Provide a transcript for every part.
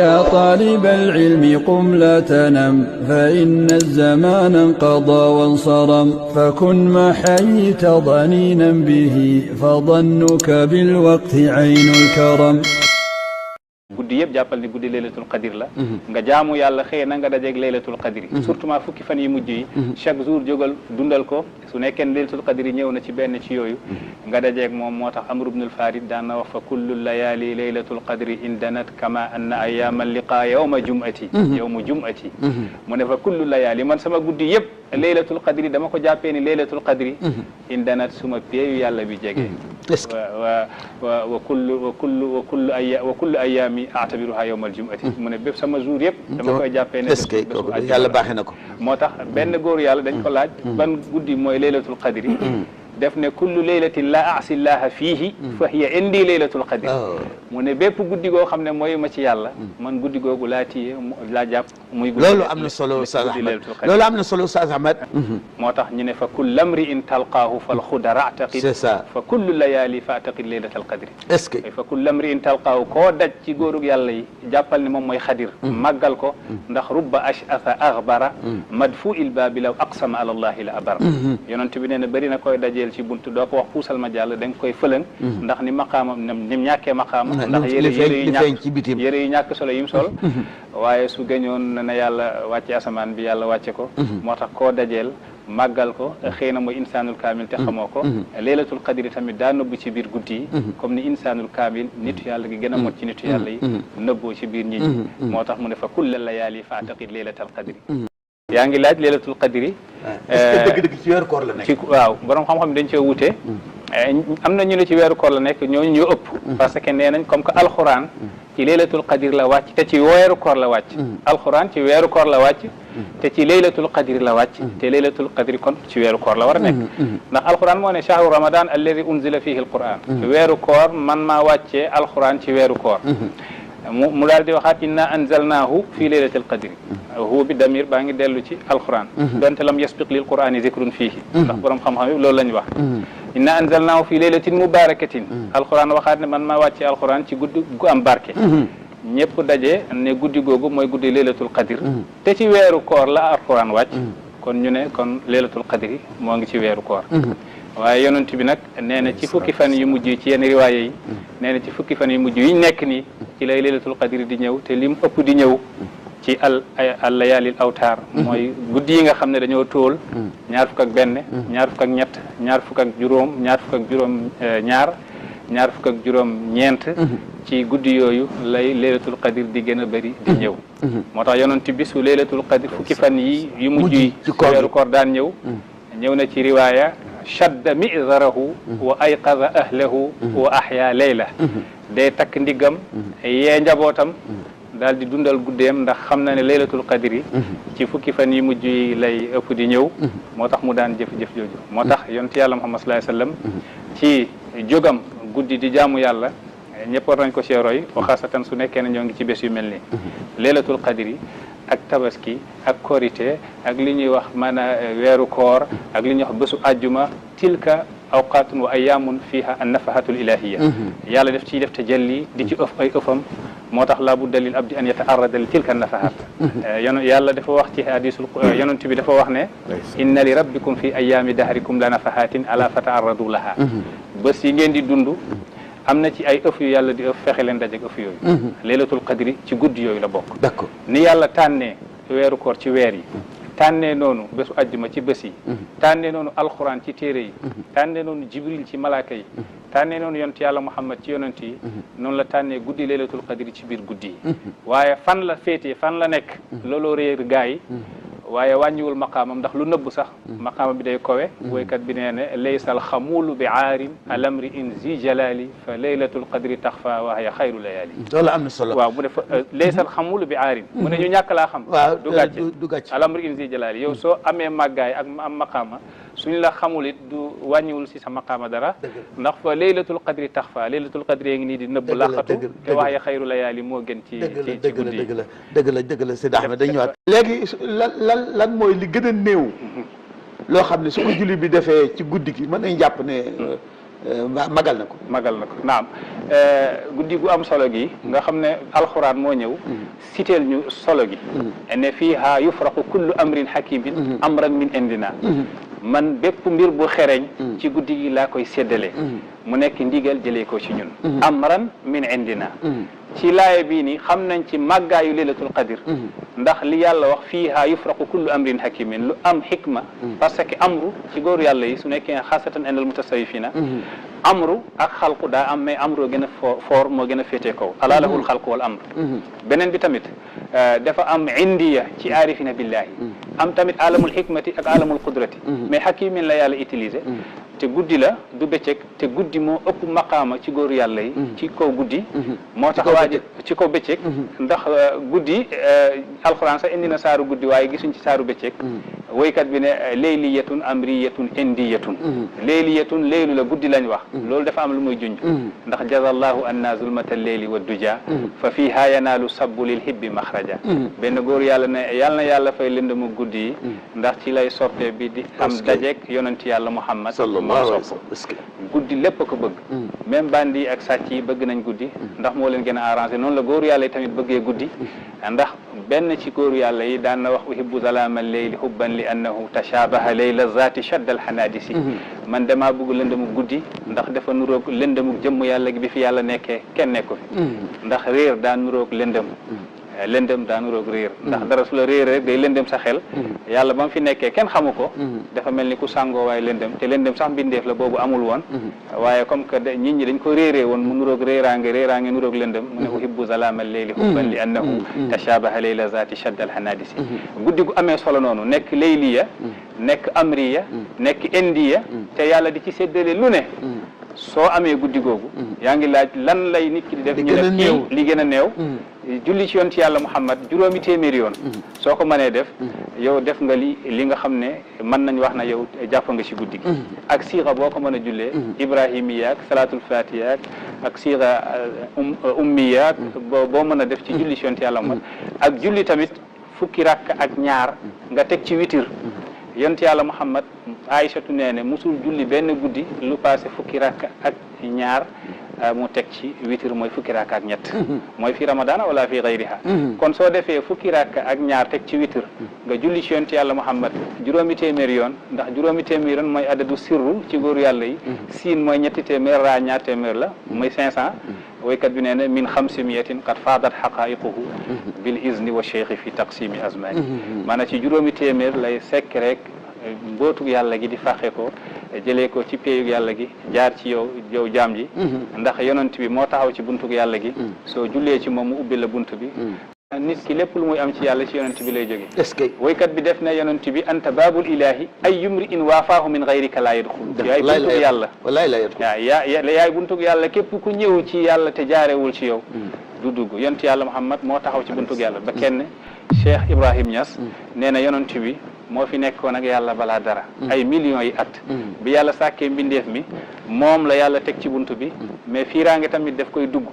يا طالب العلم قم لا تنم فإن الزمان انقضى وانصرم فكن ما حييت ضنينا به فظنك بالوقت عين الكرم guddi yëpp jàppal ni guddi laylatul qadir la nga jaamu yàlla xëy na nga dajeeg laylatul qadri surtout ma fukki fan yi mujj yi chaque jour jógal dundal ko su nekkee laylatul qadri ñëw na ci benn ci yooyu nga dajeeg moom moo tax Amr ibn al-Farid daan na wax fa kullu layali laylatul qadri indanat kama anna ayyamal liqa yawma jum'ati mu ne fa kullu layali man sama guddi yëpp laylatul qadri dama ko jàppee ni laylatul qadri indanat suma peeyu yàlla bi jege wa kullu ayyaami a'tabiruha yawmal jum'ati mu ne bépp sama jour yëpp dama koy jàppee ne yàlla baaxee na ko moo tax benn góor yàlla dañ ko laaj ban guddi mooy laylatul qadri def ne kullu laylatin la aasi llaha fiihi fa hiya indi laylatul qadri mu ne bépp guddi goo xam ne mooy ma ci yàlla man guddi googu laa tiye laa jàpp muy guddi loolu am na solo Oustaz Ahmed loolu am na solo Oustaz Ahmed moo tax ñu ne fa kullu amri'in talqaahu fal xudara a'taqid c'est ça fa kullu layali fa a'taqid laylatal qadri est-ce que fa kullu amri'in talqaahu koo daj ci góorug yàlla yi jàppal ni moom mooy xadir màggal ko ndax rubba ash'atha aghbara madfu'il baabi law aqsama ala allahi la abara yonent bi nee na bëri na koy dajeel ci buntu doo ko wax puusal ma jàll da nga koy fëlëng ndax ni maqaama ni ñàkkee maqaama ndax yére yu ñàkk solo yim sol waaye su gëñoon na yàlla wàcce asamaan bi yàlla wàcce ko moo tax koo dajeel màggal ko xëy na mooy insaanul kaamil te xamoo ko laylatul qadri tamit daa nëbbu ci biir guddi yi comme ni insaanul kaamil nitu yàlla gi gën a mot ci nitu yàlla yi nëbboo ci biir nit ñi moo tax mu ne fa kulla layaali fa ataqid laylatal qadri yaa ngi laaj laylatul qadri dëgg-dëgg ci weeru koor la nekk waaw borom xam-xam dañ cee wute am na ñu ne ci weeru koor la nekk ñooñu ñoo ëpp parce que nee nañ comme que alxuraan ci laylatul qadri la wàcc te ci weeru koor la wàcc alxuraan ci weeru koor la wàcc te ci laylatul qadri la wàcc te laylatul qadri kon ci weeru koor la war a nekk ndax alxuraan moo ne shahru ramadan alladi unzila fihi alquran weeru koor man maa wàccee alxuraan ci weeru koor mu daal di waxaat inna anzalnaahu fi laylatil qadri huwa bi damir baa ngi dellu ci alquran donte lam yasbiq lil qur'ani zikrun fiihi ndax borom xam-xam yi loolu lañ wax inna anzalnaahu fi laylatin mubarakatin alquran waxaat ne man maa wàcce alquran ci guddi gu am barke ñëpp daje ne guddi googu mooy guddi laylatul qadr te ci weeru koor la alquran wàcc kon ñu ne kon laylatul qadri moo ngi ci weeru koor waaye yonent bi nag nee na ci fukki fan yu mujj ci yenn riwaaye yi nee na ci fukki fan yu mujj yi nekk nii ci lay laylatul qadri di ñëw te lim ëpp di ñëw ci al layaalil awtaar mooy guddi yi nga xam ne dañoo tóol ñaar fukk ak benn ñaar fukk ak ñett ñaar fukk ak juróom ñaar fukk ak juróom ñaar fukk ak juróom ñeent ci guddi yooyu lay laylatul qadr di gën a bëri di ñëw moo tax yonent bi su laylatul qadr fukki fan yi yu mujj yi ci weeru koor daan ñëw na ci riwaaya shadda mizarahu wa ayqaza ahlahu wa ahya layla day takk ndiggam yee njabootam daal di dundal guddeem ndax xam na ne laylatul qadri ci fukki fan yi mujj yi lay ëpp di ñëw moo tax mu daan jëf-jëf jooju moo tax yonent yàlla Muhammad sallallahu alayhi wasallam ci jógam guddi di jaamu yàlla ñëpp war nañ ko see roy wa xaasatan su nekkee ne ñoo ngi ci bés yu mel nii laylatul qadri ak tabaski ak korité ak li ñuy wax maanaam weeru koor ak li ñuy wax bésu àjjuma tilka awqaatun wa ayaamun fiha an nafahatul ilahiya yàlla def ciy def tajalli di ci ëf ay ëfam moo tax laa budda lil abdi an yataarrada li tilka nafahat yàlla dafa wax ci hadisul yonent bi dafa wax ne inna li rabbikum fi ayaami dahrikum la nafahatin ala fataarradu laha bés yi ngeen di dund am na ci ay ëf yu yàlla di ëf fexe leen dajeg ëf yooyu laylatul qadri ci guddi yooyu la bokk d'accord ni yàlla tànnee weeru koor ci weer yi tànnee noonu bésu àjjuma ci bés yi tànnee noonu alxuraan ci téere yi tànnee noonu jibril ci malaaka yi tànnee noonu yonent yàlla muhammad ci yonent yi noonu la tànnee guddi laylatul qadri ci biir guddi yi waaye fan la féetee fan la nekk looloo réer gaa yi waaye wàññiwul maqaamam ndax lu nëbb sax maqaama bi day kowe woykat bi nee ne laysal xamulu bi aarin alamri in zi jalali fa laylatul qadri taxfa wa hiya xayru layali loolu am na solo waaw mu ne fa laysal xamulu bi aarin mu ne ñu ñàkk laa xam waaw du gàcce alamri in zi jalali yow soo amee màggaay ak am maqaama suñ la xamul it du wàññiwul si sa maqaama dara ndax fa laylatul qadri taxfa laylatul qadri ngi nii di nëbb laqatu te wa hiya xayru layali moo gën ci guddi yi dëgg la Seydi Ahmed dañ ñëwaat léegi lan mooy li gën a néew loo xam ne su ko julli bi defee ci guddi gi mën nañ jàpp ne magal na ko naam guddi gu am solo gi nga xam ne alxuraan moo ñëw siteel ñu solo gi ne fiiha yufraqu kullu amrin hakimin amran min indina man bépp mbir bu xereñ ci guddi gi laa koy séddale mu nekk ndigal jëlee ko ci ñun amran min indina ci laaye bii ni xam nañ ci màggaayu leylatul qadir ndax li yàlla wax fiiha yufraqu kullu amrin hakimin lu am xikma parce que amru ci góoru yàlla yi su nekkee xaasatan indal mutasawifina amru ak xalqu daa am mais amru gën a foor moo gën a féetee kaw alaa lahul xalqu wal amr beneen bi tamit dafa am indiya ci aarifina billahi am tamit alamul xikmati ak alamul qudrati mais hakimin la yàlla utilisé te guddi la du bëccëg te guddi moo ëpp maqaama ci góoru yàlla yi ci kaw guddi moo tax waaji ci kaw bëccëg ndax guddi alxuraan sax indi na saaru guddi waaye gisuñ ci saaru bëccëg woykat bi ne leyliyatun amriyatun indiyatun leyliyatun leylu la guddi lañ wax loolu dafa am lu muy junj ndax jazallahu anna zulmata leyli wa duja fa fiha yanaalu sabbu lil hibbi maxraja benn góor yàlla ne yàlla na yàlla fay lëndëmu guddi yi ndax ci lay soppe bi di am dajeek yonent yàlla Muhammad guddi lépp ko bëgg même bandi yi ak sàcc yi bëgg nañ guddi ndax moo leen gën a arrangé noonu la góoru yàlla yi tamit bëggee guddi ndax benn ci góoru yàlla yi daan na wax uhibbu zalaama leyli hubban li annahu tashabaha leyla zaati shadda alhanadisi man damaa bëgg lëndëmu guddi ndax dafa nuroog lëndëmu jëmm yàlla gi bi fi yàlla nekkee kenn nekku fi ndax réer daa nuroog lëndëm daa nuroog réer ndax dara su la réer rek day lëndëm sa xel yàlla ba mu fi nekkee kenn xamu ko dafa mel ni ku sàngoo waaye lëndëm te lëndëm sax mbindeef la boobu amul woon waaye comme que nit ñi dañ ko réeree woon mu nuroog réeraange nuroog lëndëm mu ne uhibbu zalaama leyli hubban li annahu tashabaha leyla zaati shadda alhanadisi guddi gu amee solo noonu nekk leyliya nekk amriya nekk indiya te yàlla di ci séddale lu ne soo amee guddi googu yaa ngi laaj lan lay nit ki di def ñu ne kii li gën a néew julli ci yonent yàlla Muhammad juróomi téeméeri yoon soo ko mënee def yow def nga li nga xam ne mën nañ wax na yow jàpp nga ci guddi gi ak siixa boo ko mën a jullee ibrahimiyaak salaatul fatihaak ak siixa ummiyaak boo mën a def ci julli ci yonent yàlla Muhammad ak julli tamit fukki rakk ak ñaar nga teg ci witir yonent yàlla Muhammad Aïchatu nee ne musul julli benn guddi lu passé fukki rakk ak ñaar mu teg ci witir mooy fukki rakk ak ñett mooy fi ramadana wala fi gayriha kon soo defee fukki rakk ak ñaar teg ci witir nga julli ci yonent yàlla Muhammad juróomi téeméeri yoon ndax juróomi téeméeri yoon mooy adadu sirru ci góoru yàlla yi siin mooy ñetti téeméer raa ñaar téeméer la mooy 500 woykat bi nee na min 500 qad faadat xaqaiquhu bil izni wa cheikhi fi taqsimi azmani maanaam ci juróomi téeméer lay sekk rek mbootu yàlla gi di fàqe ko jëlee ko ci péyug yàlla gi jaar ci yow jaam ji ndax yonent bi moo taxaw ci buntug yàlla gi soo jullee ci moom mu ubbi la bunt bi nit ki lépp lu muy am ci yàlla ci yonent bi lay jóge est-ce que woykat bi def na yonent bi anta baabul ilahi ay yumri in waafaahu min gayrika laa yadxul yaay buntug yàlla wallaay la yadxul yaay buntug yàlla képp ku ñëw ci yàlla te jaarewul ci yow du dugg yonent yàlla Muhammad moo taxaw ci buntug yàlla ba kenn Cheikh Ibrahim Niass nee na yonent bi moo fi nekkoon ak yàlla balaa dara ay millions yi at bi yàlla sàkkee mbindeef mi moom la yàlla teg ci buntu bi mais fiiraange tamit daf koy dugg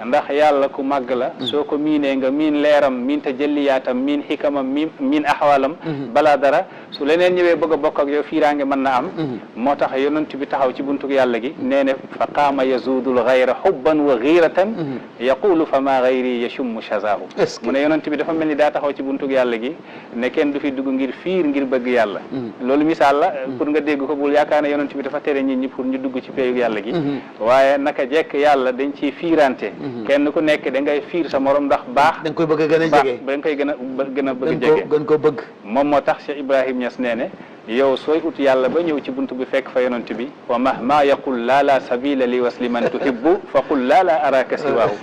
ndax yàlla ku màgg la soo ko miinee nga miin leeram miin tajalliyaatam miin xikamam miin axwalam balaa dara su leneen ñëwee bëgg a bokk ak yow fiiraange mën na am moo tax yonent bi taxaw ci buntu yàlla gi nee ne fa qaama yazudul gayra xubban wa giiratan yaqulu fa ma gayri yashummu shazaahu mu ne yonent bi dafa mel ni daa taxaw ci buntu yàlla gi ne kenn du fi dugg ngir fiir ngir bëgg yàlla loolu misaal la pour nga dégg ko bul yaakaar ne yonent bi dafa tere nit ñi pour ñu dugg ci péyu yàlla gi waaye naka jekk yàlla dañ ciy fiirante kenn ku nekk da ngay fiir sa morom ndax baax da nga koy bëgg a gën a jege da nga koy gën a bëgg jege gën ko bëgg moom moo tax Cheikh Ibrahim Niass nee ne yow sooy ut yàlla ba ñëw ci buntu bi fekk fa yonent bi wa mahma yaqul laa la sabila li wasli man tuhibbu fa qul laa la araka siwaahu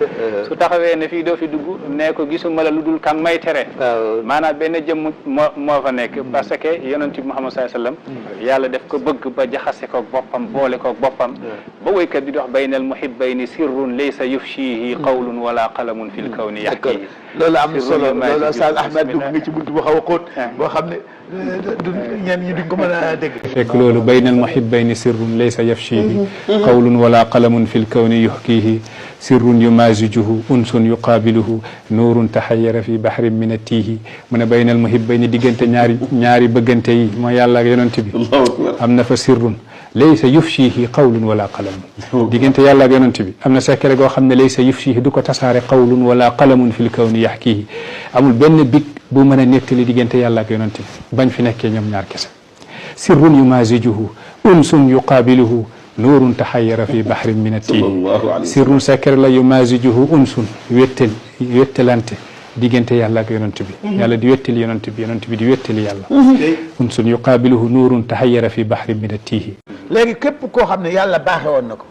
su taxawee ne fii doo fi dugg nee ko gisuma la lu dul kan may tere maanaam benn jëmm moo fa nekk parce que yonent bi Muhammad sallallahu alayhi wasallam yàlla def ko bëgg ba jaxase koog boppam boole koog boppam ba woykat bi di wax baynal muhibbayni sirrun laysa yufshihi qawlun wala qalamun fil kawni yaxkihi loolu am solo loolu Oustaz Ahmed dugg nga ci buntu bu xaw a xóot boo xam ne du ñenn ñi duñ ko mën a dégg fekk loolu baynal muhibbayni sirrun laysa yafshihi qawlun wala qalamun fil kawni yuhkihi sirrun yumazijuhu unsun yuqaabiluhu nuurun taxayyara fi bahrin min attiihi mu ne baynal muhibbayni diggante ñaari bëggante yi mooy yàlla ak yonent bi am na fa sirrun laysa yufshihi qawlun wala qalamun diggante yàlla ak yonent bi am na secret goo xam ne laysa yufshihi du ko tasaare qawlun wala qalamun fil kawni yaxkihi amul benn big bu mën a nettali diggante yàlla ak yonent bi bañ fi nekkee ñoom ñaar kese sirrun yumazijuhu unsun yuqaabiluhu nuurun taxayyara fi bahrin min atihi sirrun secret la yumazijuhu unsun wettalante diggante yàlla ak yonent bi yàlla di wettali yonent bi yonent bi di wettali yàlla unsun yuqaabiluhu nuurun taxayyara fi bahrin min atihi léegi képp koo xam ne yàlla baaxe woon na ko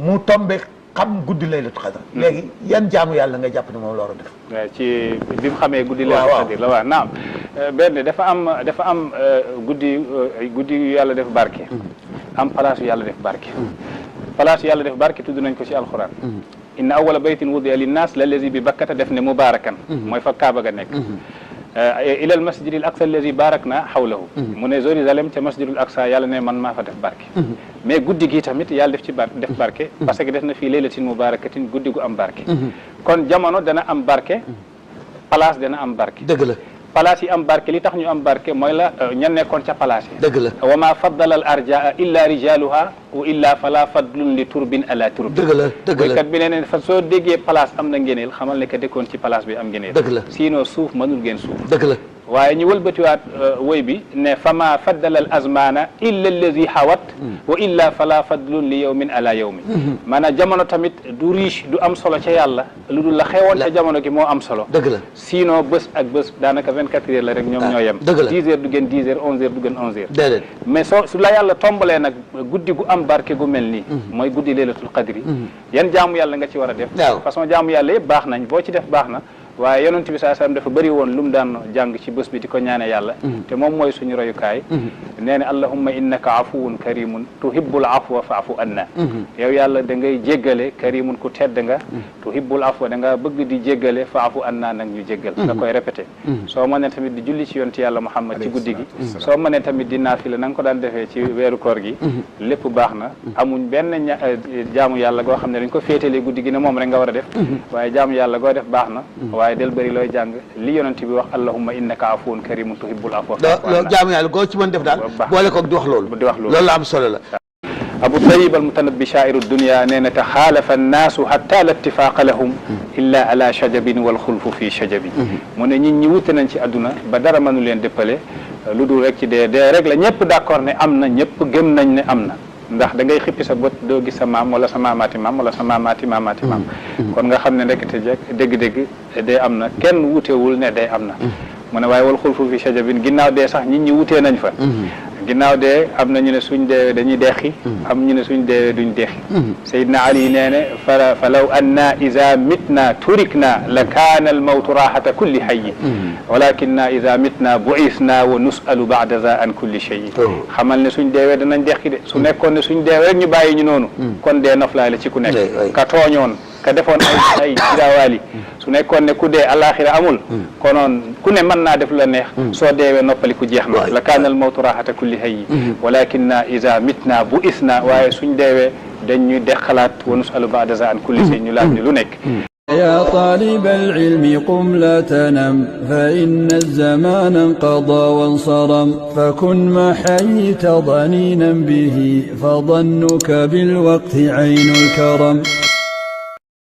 mu tombe xam guddi laylatul qadr léegi yan jaamu yàlla nga jàpp ne moom la war a def waaw ci bi mu xamee guddi laylatul qadr la waaw naam benn dafa am guddi yu yàlla def barke am place yu yàlla def barke place yu yàlla def barke tudd nañ ko ci alquran inna awwala baytin wudi'a linnaas lallazi bi bakkata def ne mubarakan mooy fa kaaba ga nekk ila al masjidil aqsa allazi barakna hawlahu mu ne Jérusalem ca masjidul aqsa yàlla ne man maa fa def barke mais guddi gi tamit yàlla def ci def barke parce que def na fii laylatin mubarakatin guddi gu am barke kon jamono dana am barke place dana am barke dëgg la place yi am barke li tax ñu am barke mooy la ña nekkoon ca place yi dëgg la wa ma faddala al arjaa illa rijaluha wa illa fala fadlun li turbin ala turb dëgg la dëgg la kat bi ne fa soo déggee place am na ngeneel xamal ne que dëkkoon ci place bi am ngeneel dëgg la sinon suuf mënul ngeen suuf dëgg la waaye ñu wëlbatiwaat woy bi ne fama faddala al azmana illa allazi hawat wa illa fala fadlun li yawmin ala yawmin maanaam jamono tamit du riche du am solo ca yàlla lu dul la xewoon ca jamono gi moo am solo dëgg la sinon bés ak bés daanaka 24 heures la rek ñoom ñoo yem 10 heures du gën 10 heures 11 heures du gën 11 heures déedéet mais su la yàlla tombalee nag guddi gu am barke gu mel nii mooy guddi laylatul qadri yan jaamu yàlla nga ci war a def façon jaamu yàlla yëpp baax nañ boo ci def baax na waaye yonent bi saa sallam dafa bëri woon lu mu daan jàng ci bés bi di ko ñaane yàlla te moom mooy suñu royukaay nee ne allahumma innaka afuwun karimun tuhibbul afwa fa'fu anna yow yàlla da ngay jéggale karimun ku tedd nga tuhibbul afwa da nga bëgg di jéggale fa'fu anna nag ñu jéggal nga koy répété soo mënee tamit di julli ci yonent yàlla Muhammad ci guddi gi soo mënee tamit di naafila na nga ko daan defee ci weeru koor gi lépp baax na amuñ benn jaamu yàlla goo xam ne dañ ko féetalee guddi gi ne moom rek nga war a def waaye jaamu yàlla goo def baax na waaye del bëri looy jàng li yonent bi wax allahumma innaka afuwun karimun tuhibbul afwa loolu jaamu yàlla goo ci mën def daal boole ko di wax loolu loolu la am solo la Abu Tayyib al-Mutanabbi shaa'iru dunya nee na taxaalafa annaasu hatta la ittifaaqa lahum illa ala shajabin wal xulfu fi shajabi mu ne nit ñi wute nañ ci àdduna ba dara mënu leen dëppale lu dul rek ci dee rek la ñëpp d'accord ne am na ñëpp gëm nañ ne am na ndax da ngay xippi sa bët doo gis sa maam wala sa maamaati maam wala sa maamaati maamaati maam kon nga xam ne ndekete jekk dégg-dégg dee am na kenn wutewul ne dee am na mu ne waaye wal xulfu fi shajabin ginnaaw dee sax nit ñi wutee nañ fa ginnaaw dee am na ñu ne suñ deewee dañuy deqi am ñu ne suñ deewee duñ deqi Seydina Ali nee ne fa law anna ida mitna turikna la kaana al mawtu raxata kulli hayyi walakinna ida mitna buisna wa nusalu baada za an kulli shay'i xamal ne suñ deewee danañ deqi de su nekkoon ne suñ deewee rek ñu bàyyi ñu noonu kon dee noflaay la ci ku nekk ka tooñoon ka defoon ay daawaali su nekkoon ne ku dee alaxira amul konoon ku ne mën naa def la neex soo deewee noppali ku jeex na la kaana al mawtu raxata kulli hayyi walakinna ida mitna bu isna waaye suñ deewee dañ ñuy deqalaat wa nusalu baada za an kulli shay ñu laaj ni lu nekk يا طالب العلم قم لا تنم فإن الزمان انقضى وانصرم فكن ما حييت ضنينا به فظنك بالوقت عين الكرم